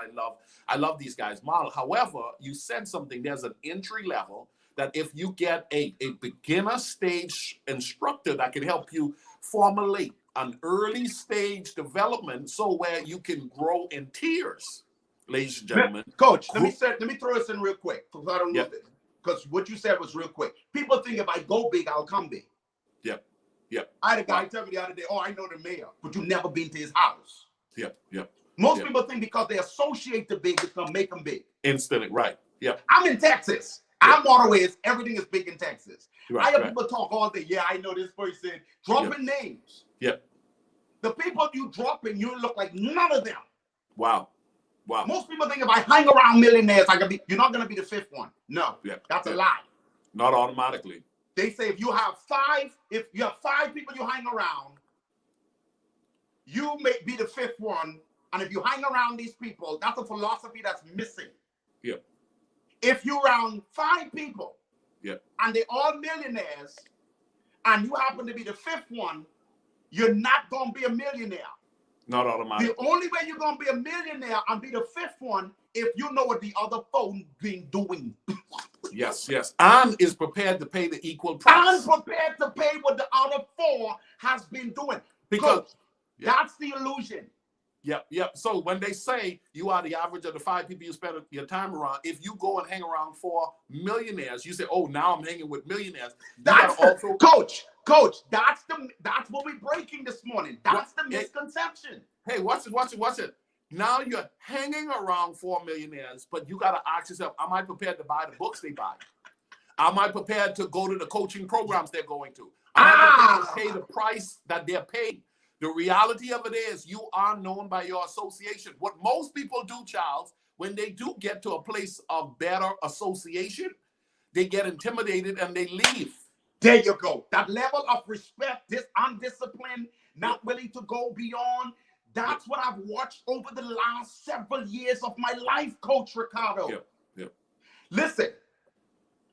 I love these guys' model. However, you said something. There's an entry level that if you get a beginner stage instructor that can help you formulate an early stage development, so where you can grow in tiers, ladies and gentlemen. Coach, let me throw this in real quick because I don't know this. Because what you said was real quick. People think if I go big, I'll come big. Yep. I had a guy tell me the other day, I know the mayor, but you've never been to his house. Yep. Most people think because they associate the big, it's going to make them big. Instantly, right. Yeah. I'm in Texas. I'm waterways. Everything is big in Texas. I hear people talk all day. Yeah, I know this person. Dropping names. Yep. The people you dropping, you look like none of them. Wow. Most people think if I hang around millionaires, you're not going to be the fifth one. No, that's a lie. Not automatically. They say if you have five people you hang around, you may be the fifth one. And if you hang around these people, that's a philosophy that's missing. Yeah. If you're around 5 people, and they're all millionaires, and you happen to be the fifth one, you're not going to be a millionaire. Not automatically. The only way you're going to be a millionaire and be the fifth one if you know what the other four been doing. Yes. And is prepared to pay the equal price. And prepared to pay what the other 4 has been doing. Because that's the illusion. Yep. So when they say you are the average of the 5 people you spend your time around, if you go and hang around 4 millionaires, you say, "Oh, now I'm hanging with millionaires." That's Coach. That's what we're breaking this morning. That's the misconception. Hey, watch it. Now you're hanging around 4 millionaires, but you got to ask yourself, am I prepared to buy the books they buy? Am I prepared to go to the coaching programs they're going to? Am I prepared to pay the price that they're paying? The reality of it is you are known by your association. What most people do, Charles, when they do get to a place of better association, they get intimidated and they leave. There you go. That level of respect, this undisciplined, not willing to go beyond. That's what I've watched over the last several years of my life, Coach Ricardo. Yep. Listen,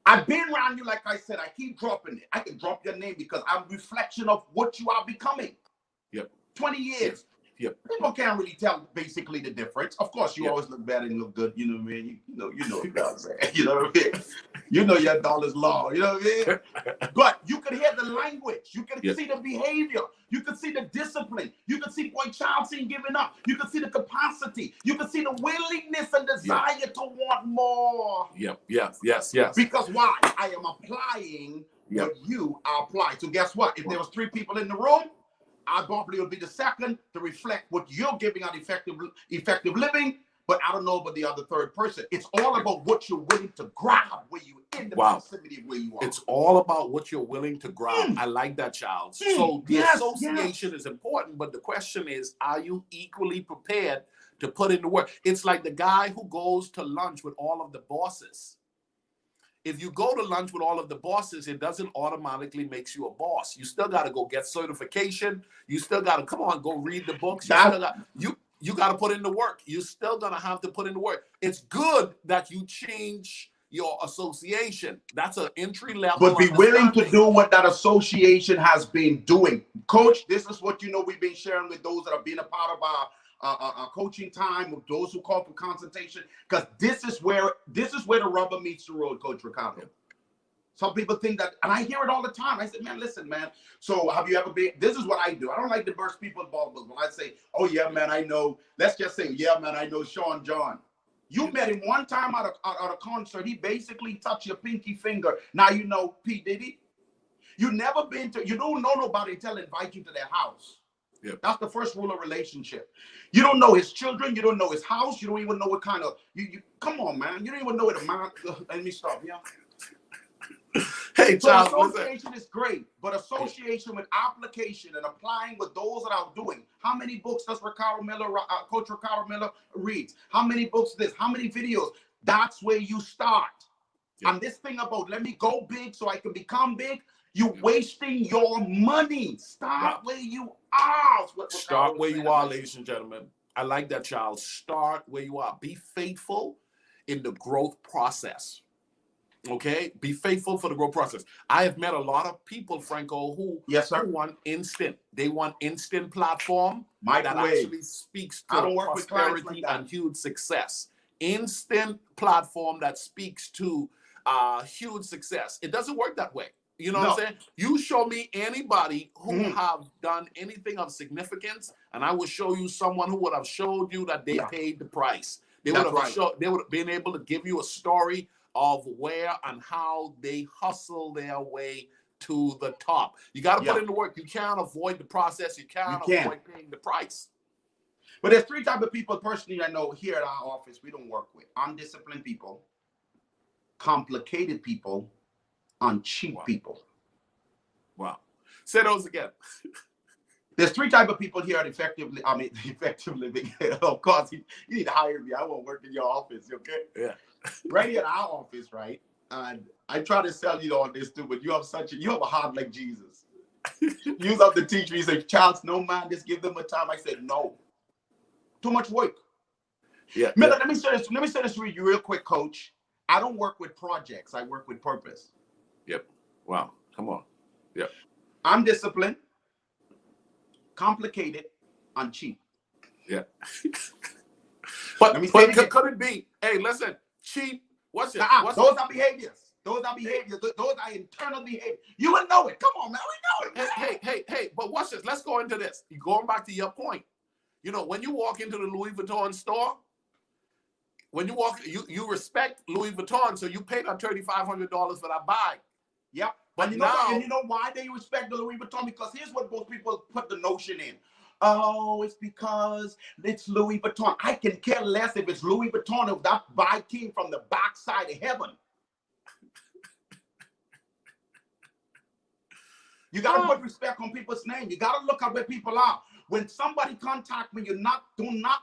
I've been around you, like I said. I keep dropping it. I can drop your name because I'm a reflection of what you are becoming. Yep. 20 years. Yep. Yep. People can't really tell basically the difference. Of course, you Yep. always look better and look good. You know what I mean? You know what I'm saying. You know what I mean? You know your dollar's law. You know what I mean? But you can hear the language. You can see the behavior. You can see the discipline. You can see Coach Charles ain't giving up. You can see the capacity. You can see the willingness and desire to want more. Yep. Yes. Because why? I am applying what you are applying. So guess what? If there was 3 people in the room, I probably would be the second to reflect what you're giving out effective living, but I don't know about the other third person. It's all about what you're willing to grab where you in the proximity of where you are. It's all about what you're willing to grab. I like that, Charles. So the association is important, but the question is, are you equally prepared to put in the work? It's like the guy who goes to lunch with all of the bosses. If you go to lunch with all of the bosses, it doesn't automatically make you a boss. You still got to go get certification. You still got to, come on, go read the books. You got to put in the work. You're still going to have to put in the work. It's good that you change your association. That's an entry level. But be willing to do what that association has been doing. Coach, this is what we've been sharing with those that have been a part of our coaching time, with those who call for consultation, because this is where the rubber meets the road, Coach Ricardo. Some people think that, and I hear it all the time. I said, man, listen, man. So have you ever been, this is what I do. I don't like to burst people's bubbles. When I say, oh yeah, man, I know, let's just say, yeah, man, I know Sean John. You met him one time at a concert. He basically touched your pinky finger. Now you know P. Diddy. You never been to, you don't know nobody until they invite you to their house. Yep. That's the first rule of relationship. You don't know his children. You don't know his house. You don't even know what kind of, you come on, man. You don't even know what amount. Let me stop, yeah. Hey, Charles, so association is great, but association with application and applying what those that are doing. How many books does Coach Ricardo Miller reads? How many books this? How many videos? That's where you start. Yep. And this thing about let me go big so I can become big, you're wasting your money. Start where you are. Start where you are, ladies and gentlemen. I like that, Charles. Start where you are. Be faithful in the growth process. Okay, be faithful for the growth process. I have met a lot of people, Franco, who want instant. They want instant platform that actually speaks to prosperity and huge success. Instant platform that speaks to huge success. It doesn't work that way. You know what I'm saying? You show me anybody who have done anything of significance, and I will show you someone who would have showed you that they paid the price. They would have been able to give you a story of where and how they hustle their way to the top. You got to put in the work. You can't avoid the process. You can't avoid paying the price. But there's 3 types of people personally I know here at our office we don't work with. Undisciplined people, complicated people, and cheap people. Wow. Say those again. There's 3 types of people here at Effective Living. Of course, you need to hire me. I won't work in your office, okay? Yeah. Right here at our office, right? And I try to sell you on this too, but you have a heart like Jesus. You have to teach me. You say, Charles, no man, just give them a time. I said, no. Too much work. Yeah. Miller, let me say this to you real quick, Coach. I don't work with projects. I work with purpose. Yep. Wow. Come on. Yep. I'm disciplined, complicated, and cheap. Yeah. But could it be? Hey, listen, cheap. What's it? Those are behaviors. Those are behaviors. Those are internal behaviors. You would know it. Come on, man. We know it. Hey. But watch this. Let's go into this. You're going back to your point. You know, when you walk into the Louis Vuitton store, when you walk, you respect Louis Vuitton, so you pay that $3,500 for that bag. Yep. But you know why they respect the Louis Vuitton? Because here's what most people put the notion in. Oh, it's because it's Louis Vuitton. I can care less if it's Louis Vuitton if that bag came from the backside of heaven. You got to put respect on people's name. You got to look at where people are. When somebody contact me, do not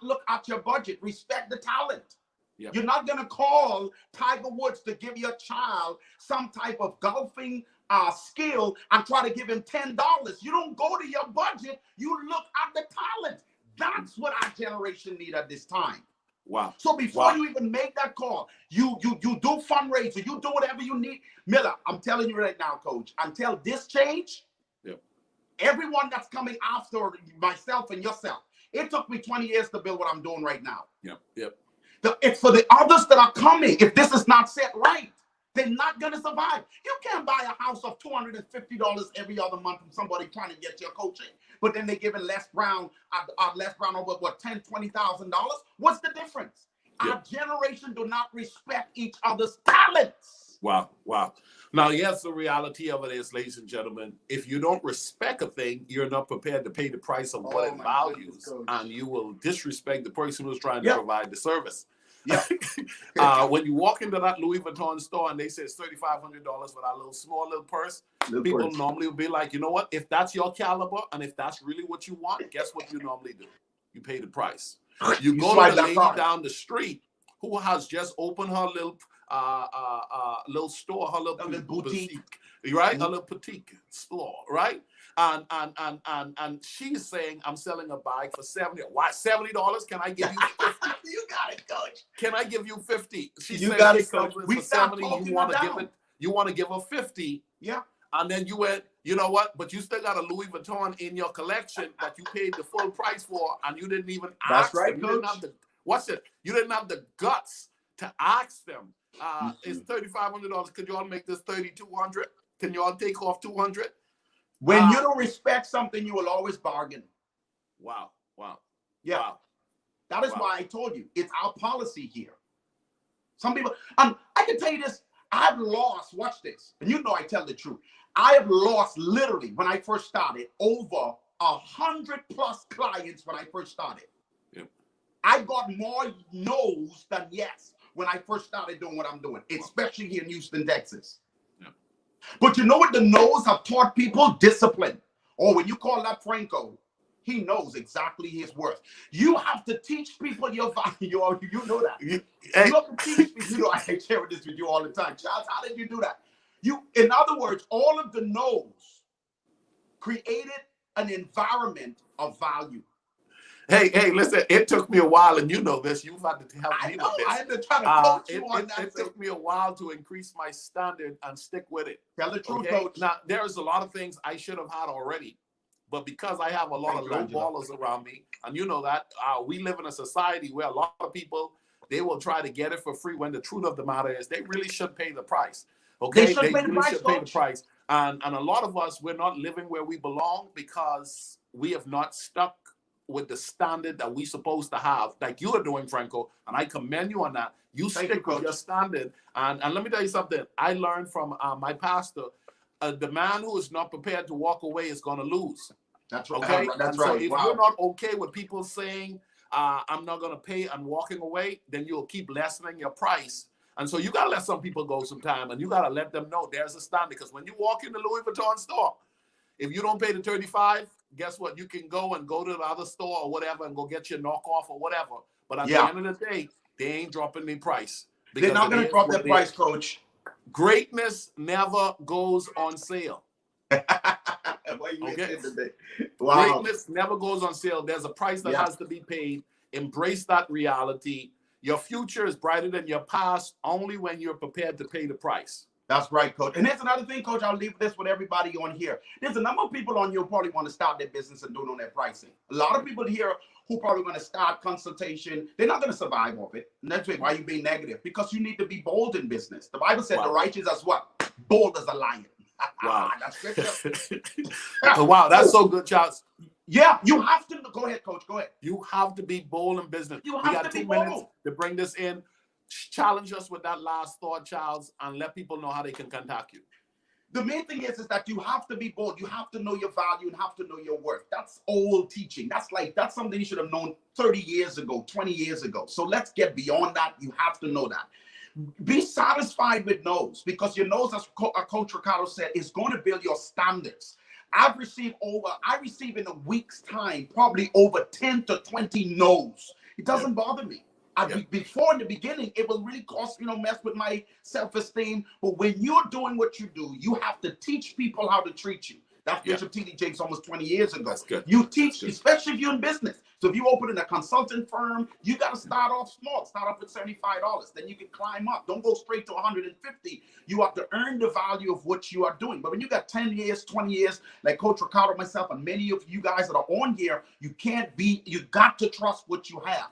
look at your budget. Respect the talent. Yep. You're not going to call Tiger Woods to give your child some type of golfing skill and try to give him $10. You don't go to your budget. You look at the talent. That's what our generation need at this time. Wow. So before you even make that call, you do fundraiser, you do whatever you need. Miller, I'm telling you right now, Coach, until this change, everyone that's coming after myself and yourself, it took me 20 years to build what I'm doing right now. It's for the others that are coming. If this is not set right, they're not going to survive. You can't buy a house of $250 every other month from somebody trying to get your coaching, but then they're giving Les Brown over what, $10,000, $20,000. What's the difference? Our generation do not respect each other's talents. Wow. Now, yes, the reality of it is, ladies and gentlemen, if you don't respect a thing, you're not prepared to pay the price of what it values, and you will disrespect the person who's trying to provide the service. When you walk into that Louis Vuitton store and they say it's $3,500 with that small little purse, people normally will be like, you know what? If that's your caliber and if that's really what you want, guess what you normally do? You pay the price. You go to the lady down the street who has just opened her little store, her little boutique, right? A little boutique store, right? And she's saying, I'm selling a bag for $70. Why $70? Can I give you 50? You got it, Coach. Can I give you 50? She said got she it, Coach. We for 70. You want to give her 50. Yeah. And then you went, you know what? But you still got a Louis Vuitton in your collection that you paid the full price for, and you didn't even ask. That's right, them. Coach. You didn't have the guts to ask them. It's $3,500. Could you all make this $3,200? Can you all take off $200? When you don't respect something, you will always bargain. Wow. Yeah. Wow. That is why I told you, it's our policy here. Some people, I can tell you this, I've lost, watch this, and you know I tell the truth. I have lost literally, when I first started, over 100+ clients when I first started. I got more no's than yes when I first started doing what I'm doing, especially here in Houston, Texas. But you know what the no's have taught people? Discipline. Or when you call that Franco, he knows exactly his worth. You have to teach people your value. You know that. You have to teach people. You know, I share this with you all the time. Charles, how did you do that? In other words, all of the no's created an environment of value. Hey, listen, it took me a while, and you know this. You've had to help me with this. I had to try to coach you on that. It took me a while to increase my standard and stick with it. Tell the truth, Coach. Now, there's a lot of things I should have had already, but because I have a lot of low ballers around me, and you know that, we live in a society where a lot of people, they will try to get it for free when the truth of the matter is they really should pay the price. Okay, they really should pay the price. And a lot of us, we're not living where we belong because we have not stuck with the standard that we're supposed to have, like you are doing, Franco, and I commend you on that. You stick with your standard. And let me tell you something. I learned from my pastor, the man who is not prepared to walk away is going to lose. That's right. Okay? That's so right. if you're not okay with people saying, I'm not going to pay and walking away, then you'll keep lessening your price. And so you got to let some people go sometime, and you got to let them know there's a standard. Because when you walk in the Louis Vuitton store, if you don't pay the $35, guess what? You can go to the other store or whatever and go get your knockoff or whatever. But at the end of the day, they ain't dropping their price. They're not going to drop their price, Coach. Greatness never goes on sale. Okay? Wow. Greatness never goes on sale. There's a price that has to be paid. Embrace that reality. Your future is brighter than your past only when you're prepared to pay the price. That's right, Coach. And here's another thing, Coach. I'll leave this with everybody on here. There's a number of people on here who probably want to start their business and don't know their pricing. A lot of people here who probably going to start consultation, they're not going to survive off it. And that's why you being negative, because you need to be bold in business. The Bible said the righteous as what? Bold as a lion. Wow. That's scripture. Wow, that's so good, Charles. Yeah, you have to. Go ahead, Coach. Go ahead. You have to be bold in business. We got 2 minutes to bring this in. Challenge us with that last thought, Charles, and let people know how they can contact you. The main thing is that you have to be bold. You have to know your value and have to know your worth. That's old teaching. That's something you should have known 30 years ago, 20 years ago. So let's get beyond that. You have to know that. Be satisfied with no's, because your no's, as Coach Ricardo said, is going to build your standards. I receive in a week's time probably over 10 to 20 no's. It doesn't bother me. Before, in the beginning, it will really cost, mess with my self-esteem. But when you're doing what you do, you have to teach people how to treat you. That's Bishop T.D. Jakes almost 20 years ago. That's good. You teach, especially if you're in business. So if you open in a consulting firm, you got to start off small. Start off with $75. Then you can climb up. Don't go straight to 150. You have to earn the value of what you are doing. But when you got 10 years, 20 years, like Coach Ricardo, myself, and many of you guys that are on here, you got to trust what you have.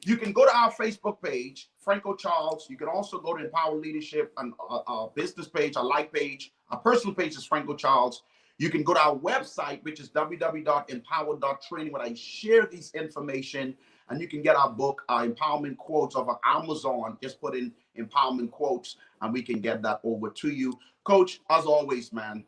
You can go to our Facebook page, Franco Charles. You can also go to Empower Leadership and our business page, our like page. Our personal page is Franco Charles. You can go to our website, which is www.empower.training, where I share this information, and you can get our book, our empowerment quotes, over Amazon. Just put in empowerment quotes, and we can get that over to you. Coach, as always, man,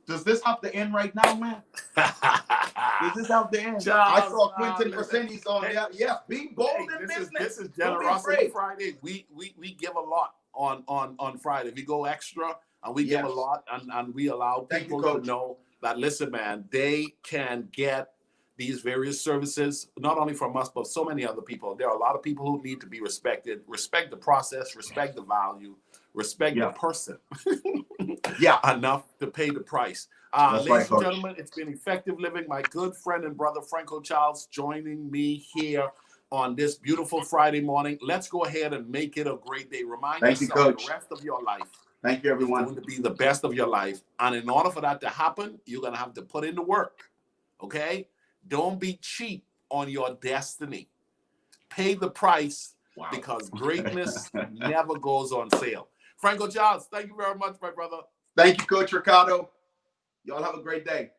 does this have to end right now, man? Does this have to end? Charles, I saw Quentin Persenni's on there. Yes, be bold in business. This is Generosity Friday. We give a lot on Friday. We go extra. And we give a lot, and we allow people to know that, listen, man, they can get these various services, not only from us, but so many other people. There are a lot of people who need to be respected. Respect the process, respect the value, respect the person. Enough to pay the price. Ladies and gentlemen, it's been Effective Living. My good friend and brother, Franco Charles, joining me here on this beautiful Friday morning. Let's go ahead and make it a great day. Remind yourself the rest of your life. Thank you, everyone. It's going to be the best of your life. And in order for that to happen, you're going to have to put in the work. Okay? Don't be cheap on your destiny. Pay the price because greatness never goes on sale. Franco Charles, thank you very much, my brother. Thank you, Coach Ricardo. Y'all have a great day.